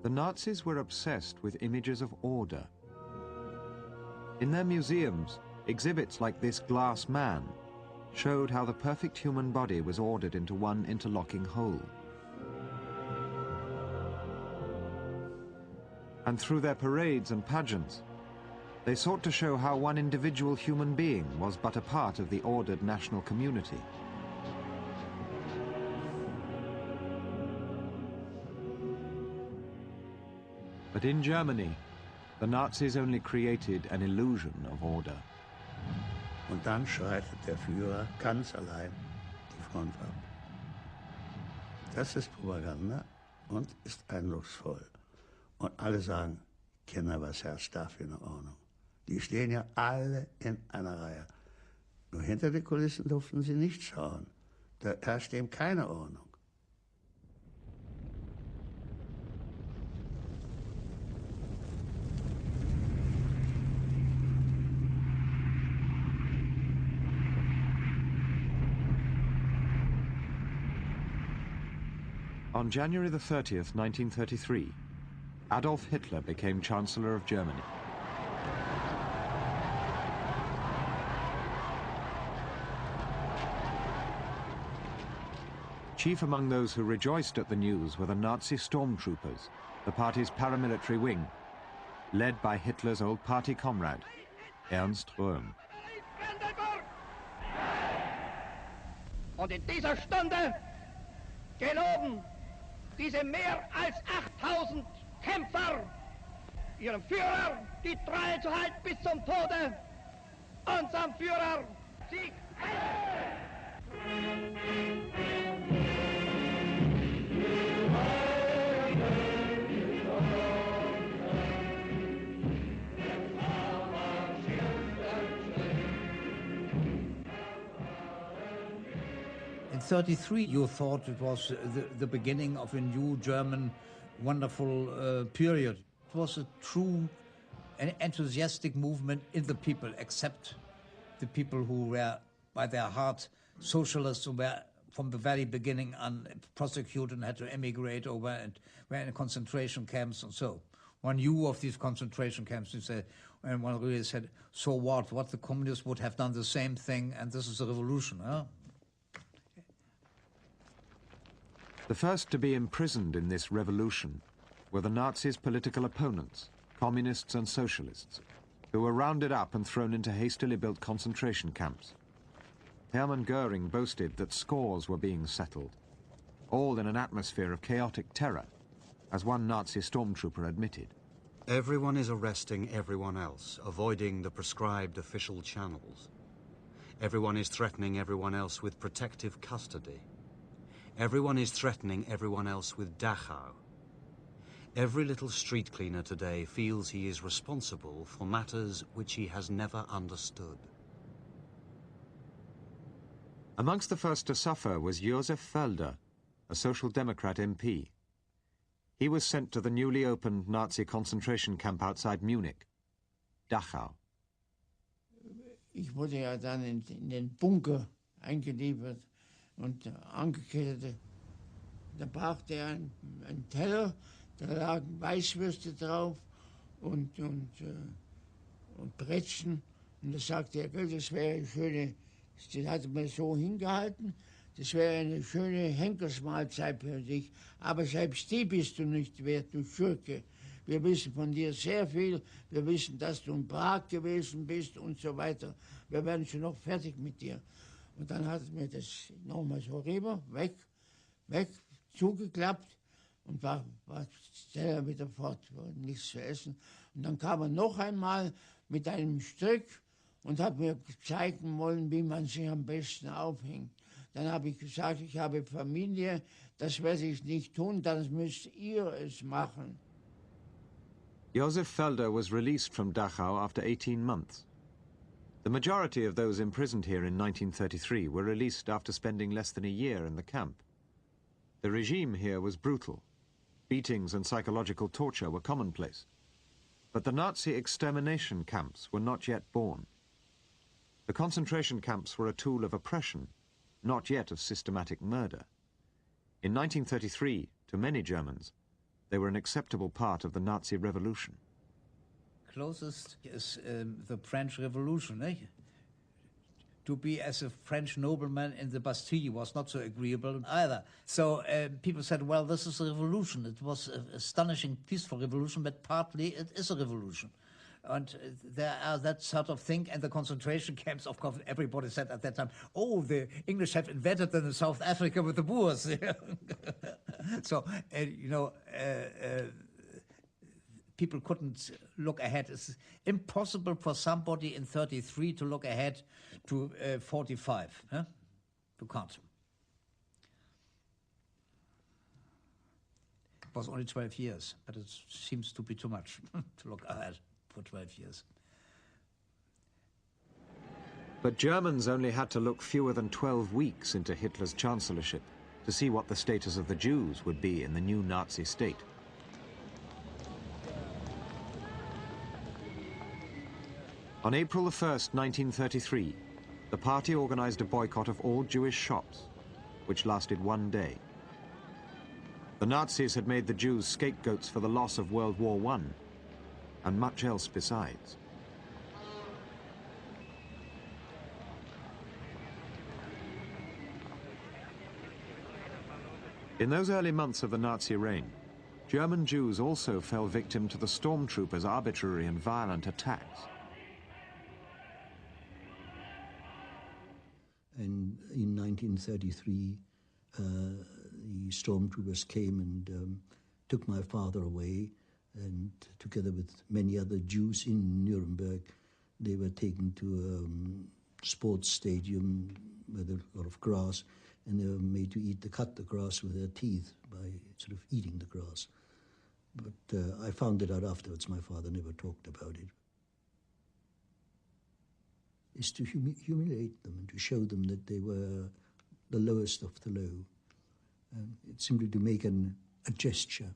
The Nazis were obsessed with images of order. In their museums, exhibits like this glass man showed how the perfect human body was ordered into one interlocking whole. And through their parades and pageants, they sought to show how one individual human being was but a part of the ordered national community. But in Germany, the Nazis only created an illusion of order. Und dann schreitet der Führer ganz allein die Front ab. Das ist Propaganda und ist eindrucksvoll. Und alle sagen, Kinder, was herrscht da für eine Ordnung? Die stehen ja alle in einer Reihe. Nur hinter die Kulissen durften sie nicht schauen. Da herrscht eben keine Ordnung. On January the 30th, 1933, Adolf Hitler became Chancellor of Germany. Chief among those who rejoiced at the news were the Nazi stormtroopers, the party's paramilitary wing, led by Hitler's old party comrade, Ernst Röhm. Und in dieser Stunde geloben diese mehr als 8000 Kämpfer ihrem Führer die Treue zu halten bis zum Tode. Unserem Führer Sieg Heil! In 1933, you thought it was the beginning of a new German wonderful period. It was a true and enthusiastic movement in the people, except the people who were by their heart socialists, who were from the very beginning on prosecuted and had to emigrate or were in concentration camps and so. One knew of these concentration camps, and one really said, so what? What the communists would have done the same thing, and this is a revolution, huh? The first to be imprisoned in this revolution were the Nazis' political opponents, communists and socialists, who were rounded up and thrown into hastily built concentration camps. Hermann Goering boasted that scores were being settled, all in an atmosphere of chaotic terror, as one Nazi stormtrooper admitted. Everyone is arresting everyone else, avoiding the prescribed official channels. Everyone is threatening everyone else with protective custody. Everyone is threatening everyone else with Dachau. Every little street cleaner today feels he is responsible for matters which he has never understood. Amongst the first to suffer was Josef Felder, a Social Democrat MP. He was sent to the newly opened Nazi concentration camp outside Munich, Dachau. Ich wurde ja dann in den Bunker eingeliefert und angekettet. Da brachte er einen Teller, da lagen Weißwürste drauf und Brettchen. Und da sagte er, das wäre eine schöne, das hat er mir so hingehalten, das wäre eine schöne Henkersmahlzeit für dich. Aber selbst die bist du nicht wert, du Schurke. Wir wissen von dir sehr viel. Wir wissen, dass du in Prag gewesen bist und so weiter. Wir werden schon noch fertig mit dir. Und dann hat er mir das nochmal so rüber, weg, zugeklappt und war schneller wieder fort, war nichts zu essen. Und dann kam er noch einmal mit einem Strick und hat mir zeigen wollen, wie man sich am besten aufhängt. Dann habe ich gesagt, ich habe Familie, das werde ich nicht tun, dann müsst ihr es machen. Josef Felder was released from Dachau after 18 months. The majority of those imprisoned here in 1933 were released after spending less than a year in the camp. The regime here was brutal. Beatings and psychological torture were commonplace. But the Nazi extermination camps were not yet born. The concentration camps were a tool of oppression, not yet of systematic murder. In 1933, to many Germans, They were an acceptable part of the Nazi revolution. Closest is the French Revolution, eh? To be as a French nobleman in the Bastille was not so agreeable either. So people said, well, this is a revolution. It was an astonishing, peaceful revolution, but partly it is a revolution. And there are that sort of thing, and the concentration camps, of course, everybody said at that time, oh, the English have invented them in South Africa with the Boers. So, people couldn't look ahead. It's impossible for somebody in 33 to look ahead to 45. Huh? You can't. It was only 12 years, but it seems to be too much to look ahead for 12 years. But Germans only had to look fewer than 12 weeks into Hitler's chancellorship to see what the status of the Jews would be in the new Nazi state. On April 1st, 1933, the party organized a boycott of all Jewish shops, which lasted one day. The Nazis had made the Jews scapegoats for the loss of World War I, and much else besides. In those early months of the Nazi reign, German Jews also fell victim to the stormtroopers' arbitrary and violent attacks. And in 1933, the stormtroopers came and took my father away, and together with many other Jews in Nuremberg, they were taken to a sports stadium with a lot of grass, and they were made to cut the grass with their teeth by sort of eating the grass. But I found it out afterwards. My father never talked about it. Is to humiliate them and to show them that they were the lowest of the low. It's simply to make a gesture.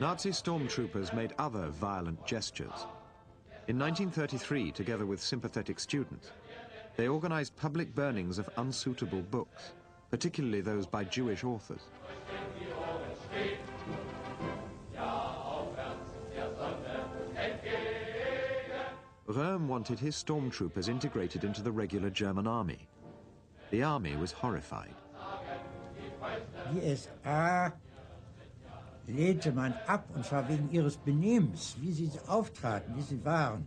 Nazi stormtroopers made other violent gestures. In 1933, together with sympathetic students, they organized public burnings of unsuitable books, particularly those by Jewish authors. Röhm wanted his stormtroopers integrated into the regular German army. The army was horrified. Die SA lehnte man ab, und zwar wegen ihres Benehmens, wie sie auftraten, wie sie waren.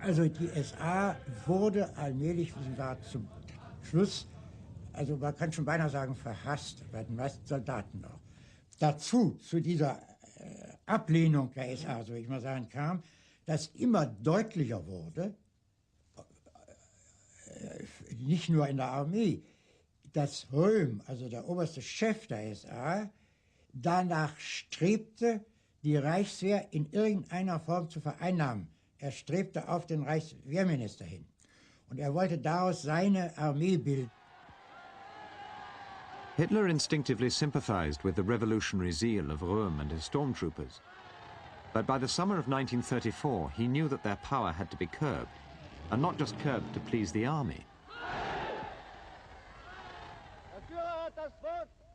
Also die SA wurde allmählich, wie sie war, zum Schluss, also man kann schon beinahe sagen, verhasst, bei den meisten Soldaten auch. Dazu, zu dieser Ablehnung der SA, so ich mal sagen, kam, dass immer deutlicher wurde, nicht nur in der Armee, dass Röhm, also der oberste Chef der SA, danach strebte, die Reichswehr in irgendeiner Form zu vereinnahmen. Er strebte auf den Reichswehrminister hin. Und er wollte daraus seine Armee bilden. Hitler instinctively sympathized with the revolutionary zeal of Röhm and his stormtroopers. But by the summer of 1934, he knew that their power had to be curbed, and not just curbed to please the army.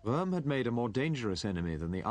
Röhm had made a more dangerous enemy than the army.